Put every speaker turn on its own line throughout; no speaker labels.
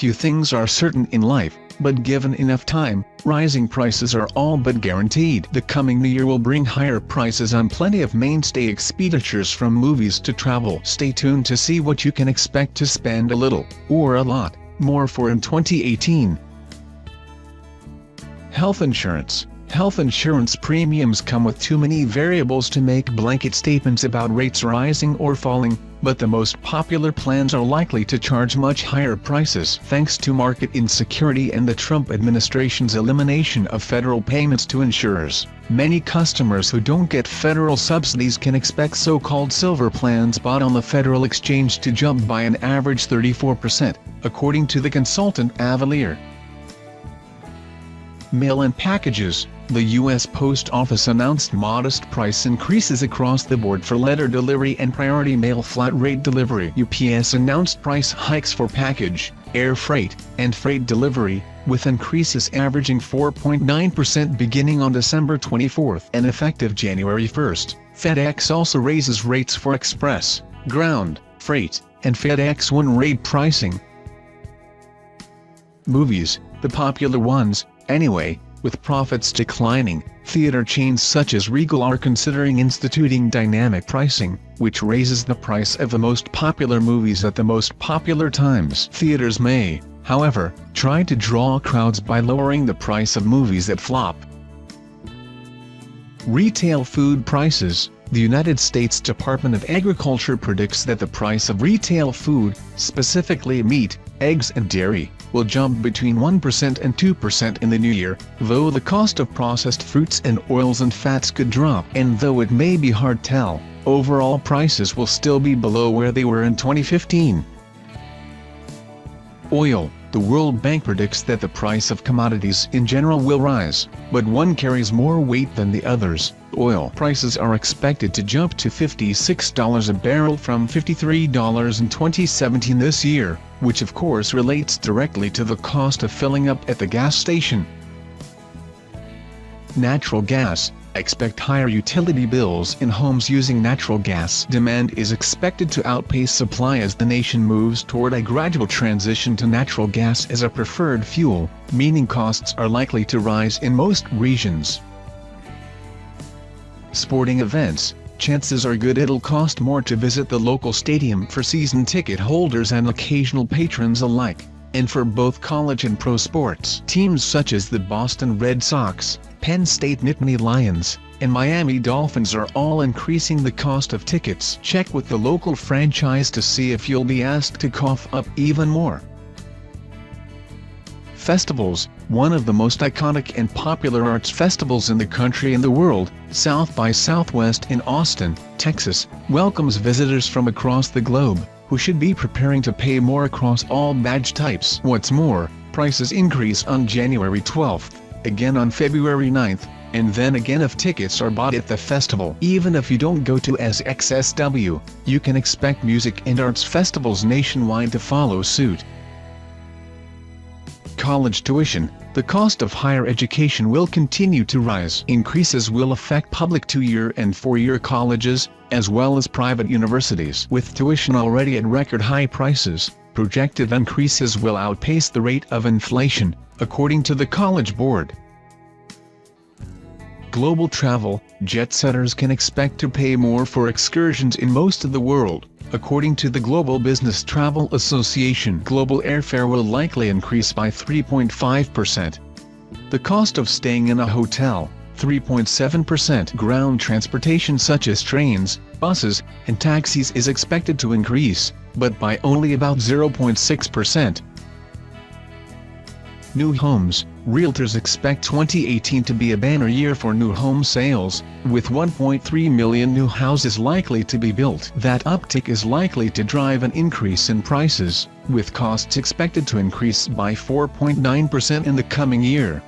Few things are certain in life, but given enough time, rising prices are all but guaranteed. The coming new year will bring higher prices on plenty of mainstay expenditures, from movies to travel. Stay tuned to see what you can expect to spend a little, or a lot, more for in 2018. Health insurance. Health insurance premiums come with too many variables to make blanket statements about rates rising or falling, but the most popular plans are likely to charge much higher prices thanks to market insecurity and the Trump administration's elimination of federal payments to insurers. Many customers who don't get federal subsidies can expect so-called silver plans bought on the Federal Exchange to jump by an average 34%, according to the consultant Avalier. Mail and packages. The U.S. Post Office announced modest price increases across the board for letter delivery and priority mail flat rate delivery. UPS announced price hikes for package, air freight, and freight delivery, with increases averaging 4.9% beginning on December 24 and effective January 1. FedEx also raises rates for express, ground, freight, and FedEx One rate pricing. Movies, the popular ones, anyway. With profits declining, theater chains such as Regal are considering instituting dynamic pricing, which raises the price of the most popular movies at the most popular times. Theaters may, however, try to draw crowds by lowering the price of movies that flop. Retail food prices. The United States Department of Agriculture predicts that the price of retail food, specifically meat, eggs and dairy, will jump between 1% and 2% in the new year, though the cost of processed fruits and oils and fats could drop. And though it may be hard to tell, overall prices will still be below where they were in 2015. Oil. The World Bank predicts that the price of commodities in general will rise, but one carries more weight than the others. Oil prices are expected to jump to $56 a barrel from $53 in 2017 this year, which of course relates directly to the cost of filling up at the gas station. Natural gas. Expect higher utility bills in homes using natural gas. Demand is expected to outpace supply as the nation moves toward a gradual transition to natural gas as a preferred fuel, meaning costs are likely to rise in most regions. Sporting events. Chances are good it'll cost more to visit the local stadium for season ticket holders and occasional patrons alike, and for both college and pro sports. Teams such as the Boston Red Sox, Penn State Nittany Lions, and Miami Dolphins are all increasing the cost of tickets. Check with the local franchise to see if you'll be asked to cough up even more. Festivals. One of the most iconic and popular arts festivals in the country and the world, South by Southwest in Austin, Texas, welcomes visitors from across the globe, who should be preparing to pay more across all badge types. What's more, prices increase on January 12th, again on February 9th, and then again if tickets are bought at the festival. Even if you don't go to SXSW, you can expect music and arts festivals nationwide to follow suit. College tuition. The cost of higher education will continue to rise. Increases will affect public 2-year and 4-year colleges, as well as private universities. With tuition already at record high prices, projected increases will outpace the rate of inflation, according to the College Board. Global travel. Jet-setters can expect to pay more for excursions in most of the world, according to the Global Business Travel Association. Global airfare will likely increase by 3.5%. The cost of staying in a hotel, 3.7%. Ground transportation such as trains, buses, and taxis is expected to increase, but by only about 0.6%. New homes. Realtors expect 2018 to be a banner year for new home sales, with 1.3 million new houses likely to be built. That uptick is likely to drive an increase in prices, with costs expected to increase by 4.9% in the coming year.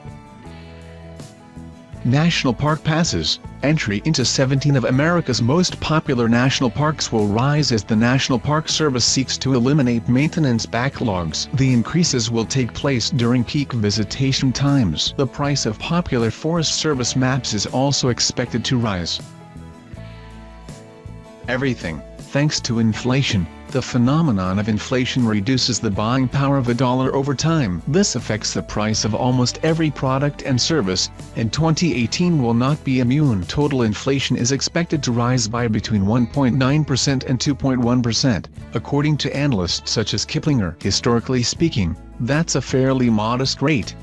National Park Passes. Entry into 17 of America's most popular national parks will rise as the National Park Service seeks to eliminate maintenance backlogs. The increases will take place during peak visitation times. The price of popular Forest Service maps is also expected to rise. Everything. Thanks to inflation, the phenomenon of inflation reduces the buying power of a dollar over time. This affects the price of almost every product and service, and 2018 will not be immune. Total inflation is expected to rise by between 1.9% and 2.1%, according to analysts such as Kiplinger. Historically speaking, that's a fairly modest rate.